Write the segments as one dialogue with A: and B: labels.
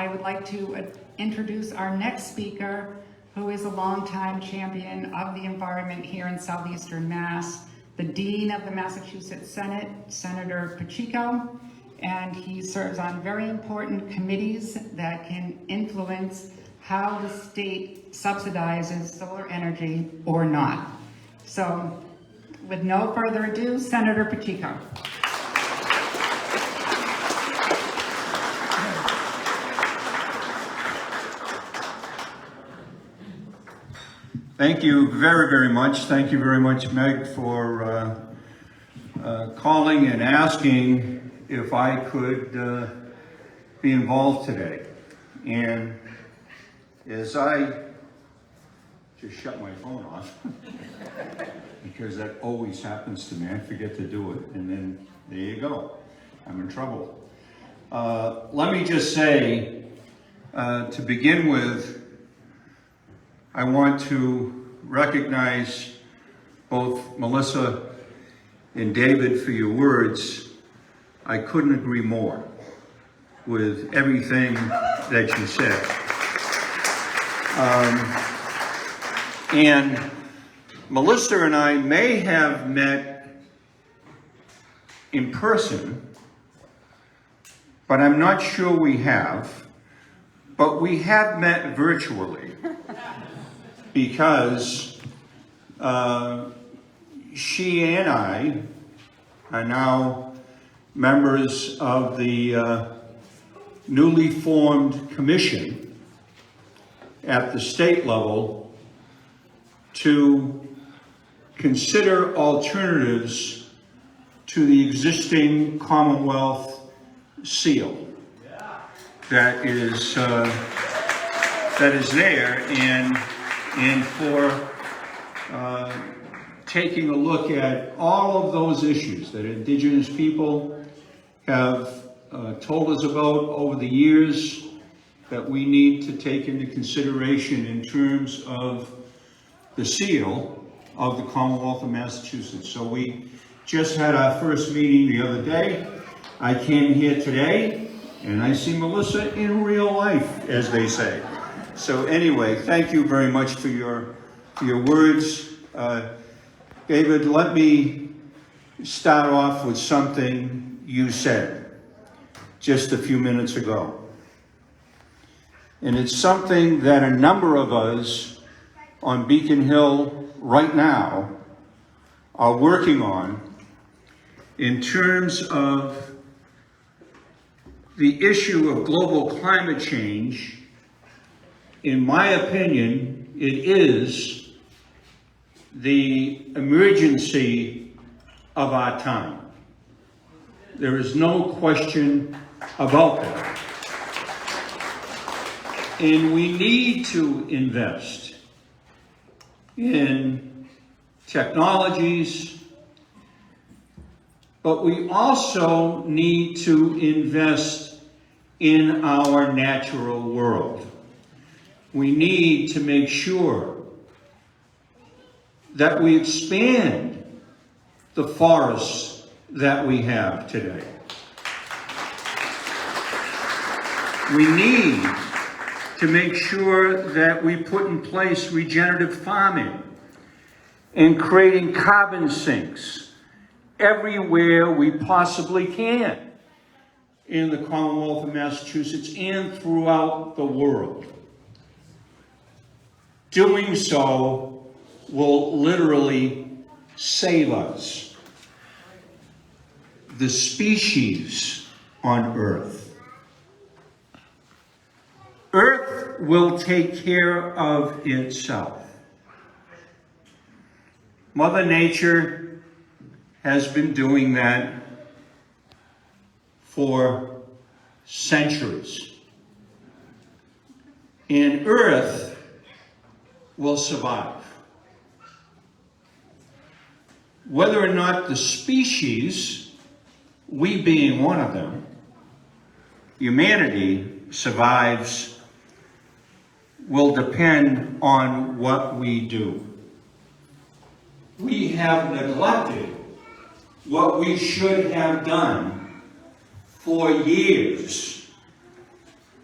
A: I would like to introduce our next speaker, who is a longtime champion of the environment here in Southeastern Mass, the Dean of the Massachusetts Senate, Senator Pacheco, and he serves on very important committees that can influence how the state subsidizes solar energy or not. So, with no further ado, Senator Pacheco.
B: Thank you very, very much. Thank you very much, Meg, for calling and asking if I could be involved today. And as I just shut my phone off, because that always happens to me, I forget to do it, and then there you go, I'm in trouble. Let me just say, to begin with, I want to recognize both Melissa and David for your words. I couldn't agree more with everything that you said. And Melissa and I may have met in person, but I'm not sure we have. But we have met virtually. Because she and I are now members of the newly formed commission at the state level to consider alternatives to the existing Commonwealth seal that is there, and for taking a look at all of those issues that Indigenous people have told us about over the years that we need to take into consideration in terms of the seal of the Commonwealth of Massachusetts. So we just had our first meeting the other day. I came here today and I see Melissa in real life, as they say. So anyway, thank you very much for your words. David, let me start off with something you said just a few minutes ago. And it's something that a number of us on Beacon Hill right now are working on in terms of the issue of global climate change. In my opinion, it is the emergency of our time. There is no question about that. And we need to invest in technologies, but we also need to invest in our natural world. We need to make sure that we expand the forests that we have today. We need to make sure that we put in place regenerative farming and creating carbon sinks everywhere we possibly can in the Commonwealth of Massachusetts and throughout the world. Doing so will literally save us, the species on Earth. Earth will take care of itself. Mother Nature has been doing that for centuries. And Earth will survive. Whether or not the species, we being one of them, humanity survives, will depend on what we do. We have neglected what we should have done for years.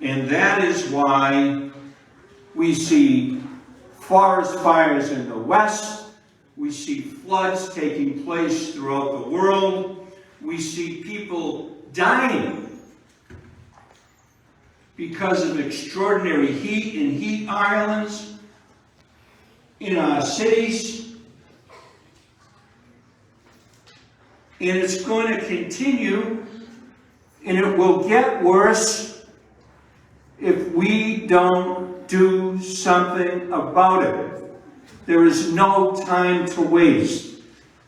B: And that is why we see forest fires in the West, we see floods taking place throughout the world, we see people dying because of extraordinary heat in heat islands in our cities. And it's going to continue, and it will get worse if we don't do something about it. There is no time to waste.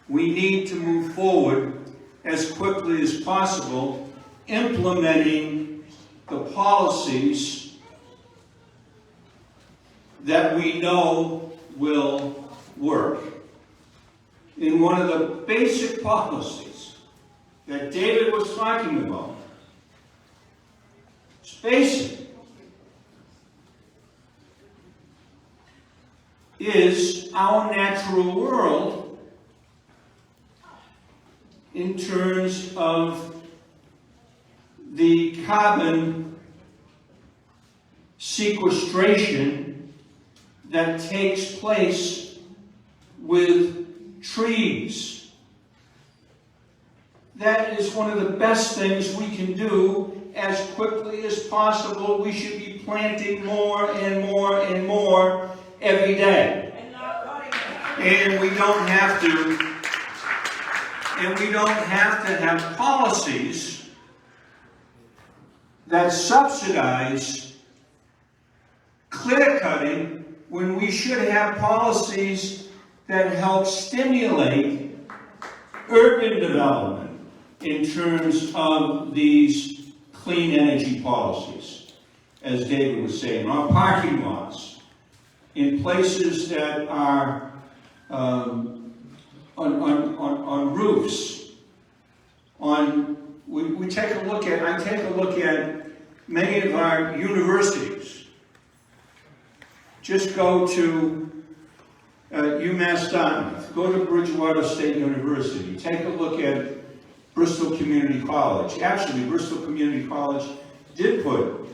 B: We need to move forward as quickly as possible, implementing the policies that we know will work. In one of the basic policies that David was talking about, it's basic, is our natural world in terms of the carbon sequestration that takes place with trees. That is one of the best things we can do. As quickly as possible, we should be planting more and more and more every day. And we don't have to have policies that subsidize clear cutting when we should have policies that help stimulate urban development in terms of these clean energy policies. As David was saying, our parking lots, in places that are on roofs, we take a look at, I take a look at many of our universities. Just go to UMass Dartmouth, go to Bridgewater State University, take a look at Bristol Community College. Actually, Bristol Community College did put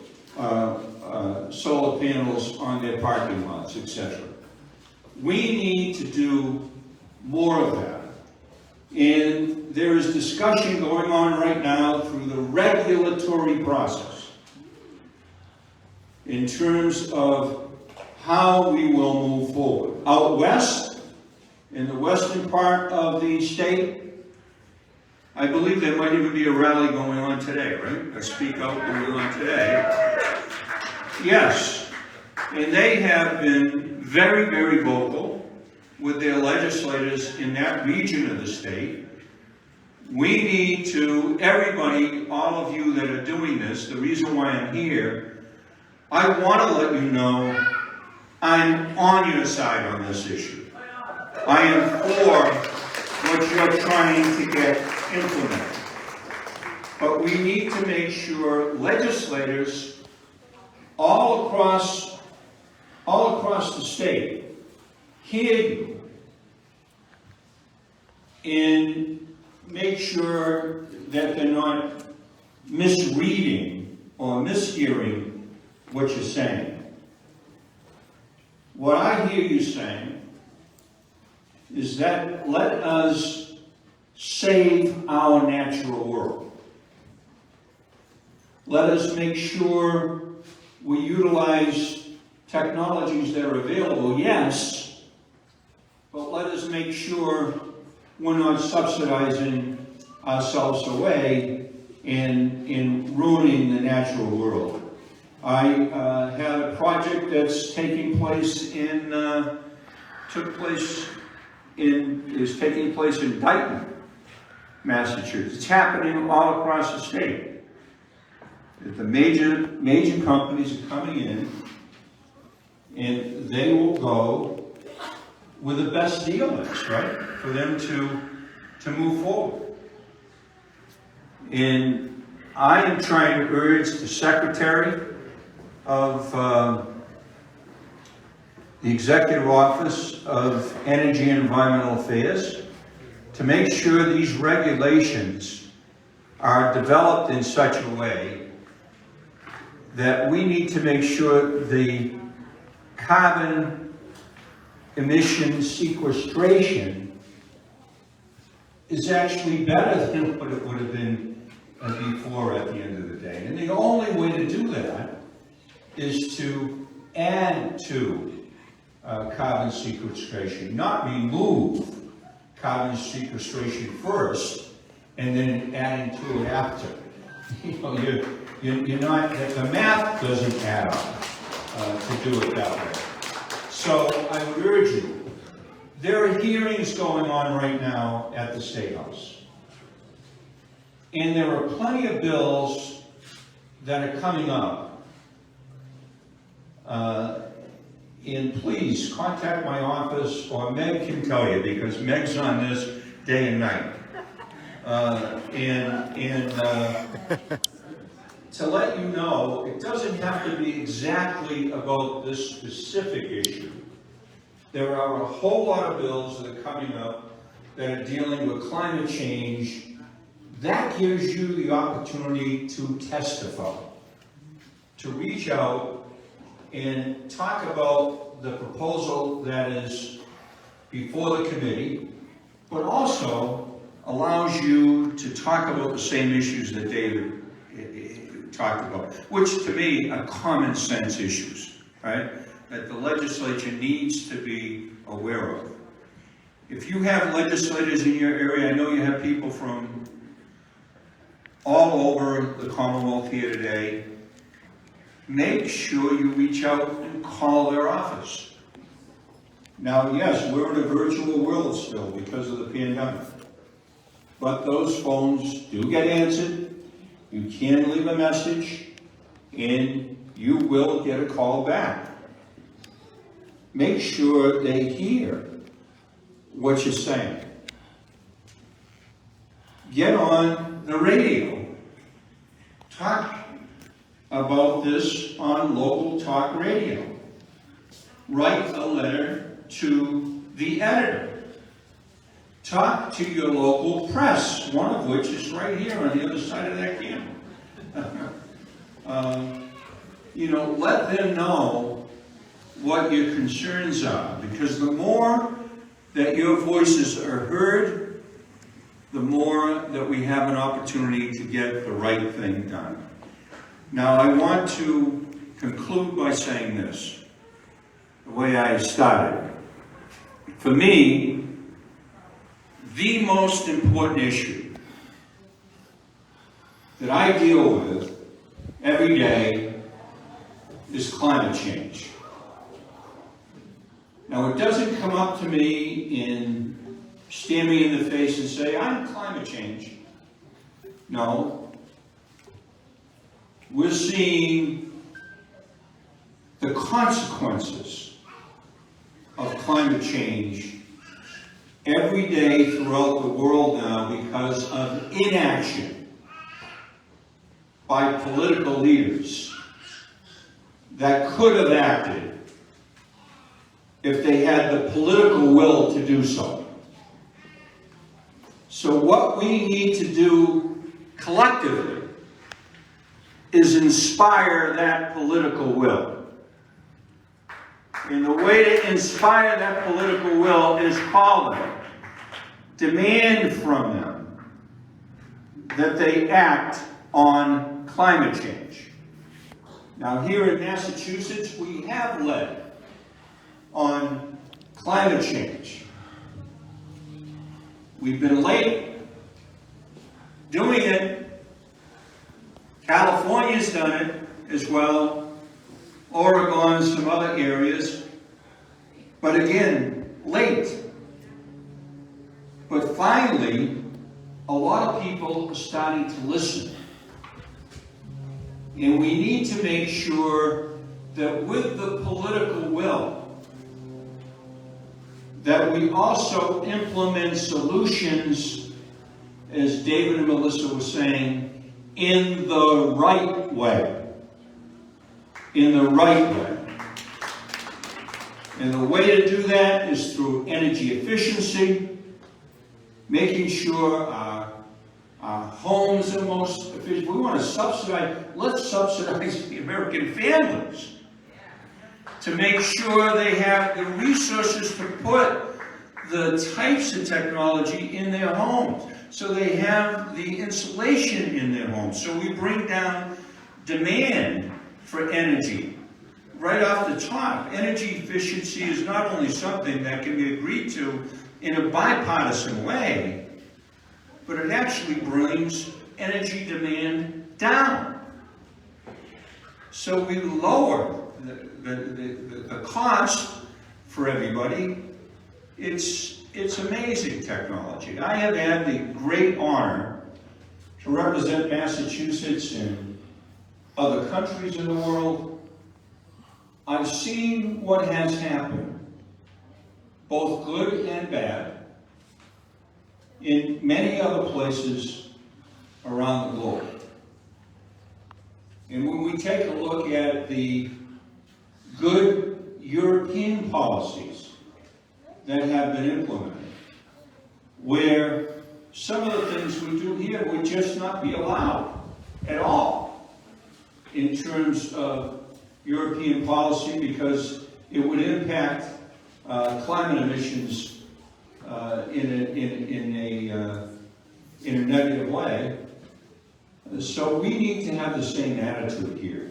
B: solar panels on their parking lots, etc. We need to do more of that. And there is discussion going on right now through the regulatory process in terms of how we will move forward. Out west, in the western part of the state, I believe there might even be a rally going on today, right? A speak out going on today. Yes, and they have been very, very vocal with their legislators in that region of the state. We need to, everybody, all of you that are doing this, the reason why I'm here, I want to let you know I'm on your side on this issue. I am for what you're trying to get implemented. But we need to make sure legislators all across the state hear you and make sure that they're not misreading or mishearing what you're saying. What I hear you saying is that let us save our natural world. Let us make sure we utilize technologies that are available, yes, but let us make sure we're not subsidizing ourselves away and ruining the natural world. I had a project that's taking place in Dayton, Massachusetts. It's happening all across the state. The major companies are coming in, and they will go where the best deal is, right? For them to move forward. And I am trying to urge the Secretary of the Executive Office of Energy and Environmental Affairs to make sure these regulations are developed in such a way that we need to make sure the carbon emission sequestration is actually better than what it would have been before at the end of the day. And the only way to do that is to add to carbon sequestration, not remove carbon sequestration first and then adding to it after. You know, you're not, the math doesn't add up to do it that way. So I would urge you, there are hearings going on right now at the State House. And there are plenty of bills that are coming up. And please contact my office, or Meg can tell you, because Meg's on this day and night. To let you know, it doesn't have to be exactly about this specific issue. There are a whole lot of bills that are coming up that are dealing with climate change. That gives you the opportunity to testify, to reach out and talk about the proposal that is before the committee, but also allows you to talk about the same issues that David talked about, which to me are common sense issues, right? That the legislature needs to be aware of. If you have legislators in your area, I know you have people from all over the Commonwealth here today, make sure you reach out and call their office. Now, yes, we're in a virtual world still because of the pandemic, but those phones do get answered. You can leave a message, and you will get a call back. Make sure they hear what you're saying. Get on the radio. Talk about this on local talk radio. Write a letter to the editor. Talk to your local press, one of which is right here on the other side of that camera. You know, let them know what your concerns are, because the more that your voices are heard, the more that we have an opportunity to get the right thing done. Now, I want to conclude by saying this, the way I started. For me, the most important issue that I deal with every day is climate change. Now, it doesn't come up to me and stare me in the face and say, I'm climate change. No. We're seeing the consequences of climate change every day throughout the world now because of inaction by political leaders that could have acted if they had the political will to do so. So what we need to do collectively is inspire that political will. And the way to inspire that political will is call them, demand from them that they act on climate change. Now, here in Massachusetts, we have led on climate change. We've been late doing it. California's done it as well. Oregon, some other areas. But again, late. But finally, a lot of people are starting to listen. And we need to make sure that with the political will, that we also implement solutions, as David and Melissa were saying, in the right way. In the right way. And the way to do that is through energy efficiency, making sure our homes are most efficient. We want to subsidize, let's subsidize the American families to make sure they have the resources to put the types of technology in their homes, so they have the insulation in their homes, so we bring down demand for energy right off the top. Energy efficiency is not only something that can be agreed to in a bipartisan way, but it actually brings energy demand down. So we lower the cost for everybody. It's amazing technology. I have had the great honor to represent Massachusetts in other countries in the world. I've seen what has happened, both good and bad, in many other places around the globe. And when we take a look at the good European policies that have been implemented, where some of the things we do here would just not be allowed at all in terms of European policy, because it would impact climate emissions in a negative way. So we need to have the same attitude here.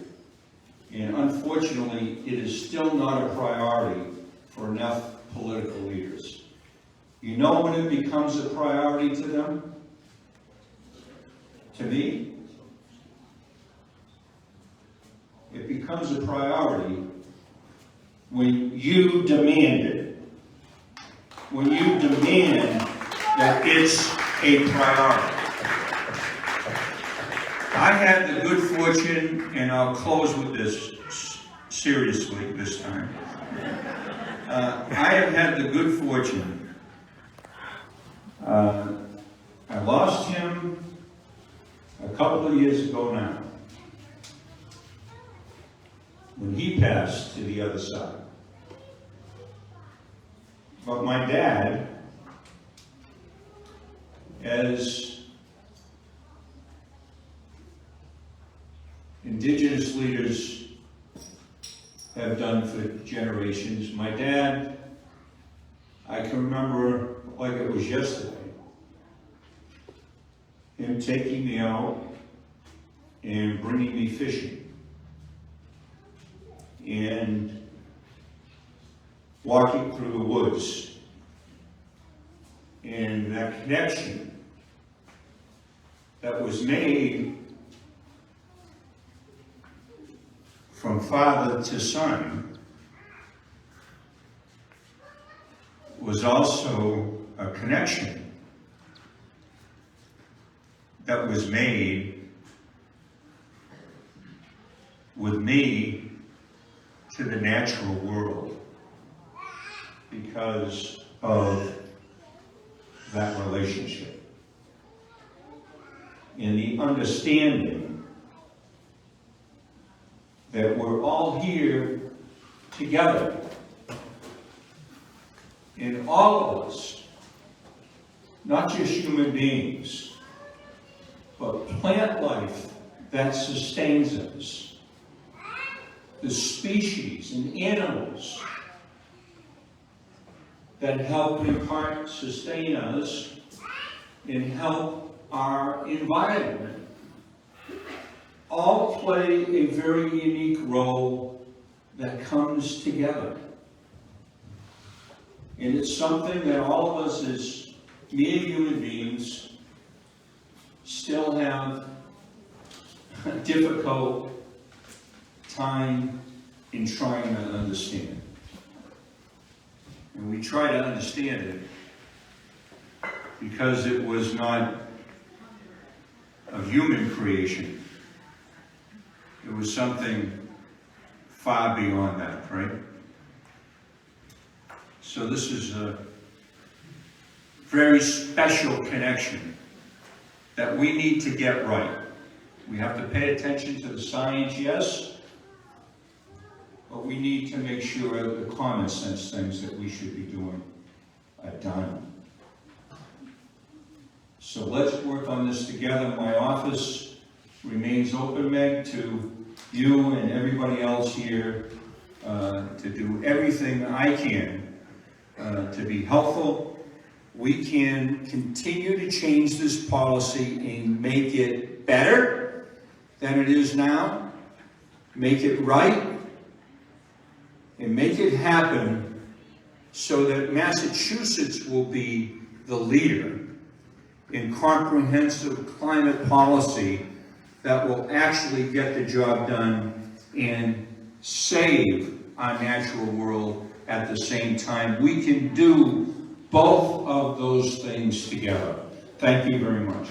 B: And unfortunately, it is still not a priority for enough political leaders. You know when it becomes a priority to them? To me? It becomes a priority when you demand it. When you demand that it's a priority. I had the good fortune, and I'll close with this seriously this time. I have had the good fortune. I lost him a couple of years ago now, when he passed to the other side. But my dad, as Indigenous leaders have done for generations, my dad, I can remember like it was yesterday, him taking me out and bringing me fishing and walking through the woods, and that connection that was made from father to son was also a connection that was made with me to the natural world because of that relationship and the understanding that we're all here together, and all of us, not just human beings, but plant life that sustains us, the species and animals that help in part sustain us and help our environment, all play a very unique role that comes together. And it's something that all of us as mere human beings still have a difficult time in trying to understand. And we try to understand it because it was not a human creation. It was something far beyond that, right? So this is a very special connection that we need to get right. We have to pay attention to the science, yes, but we need to make sure the common sense things that we should be doing are done. So let's work on this together. My office remains open, Meg, to you and everybody else here to do everything I can to be helpful. We can continue to change this policy and make it better than it is now, make it right, and make it happen so that Massachusetts will be the leader in comprehensive climate policy that will actually get the job done and save our natural world at the same time. We can do both of those things together. Thank you very much.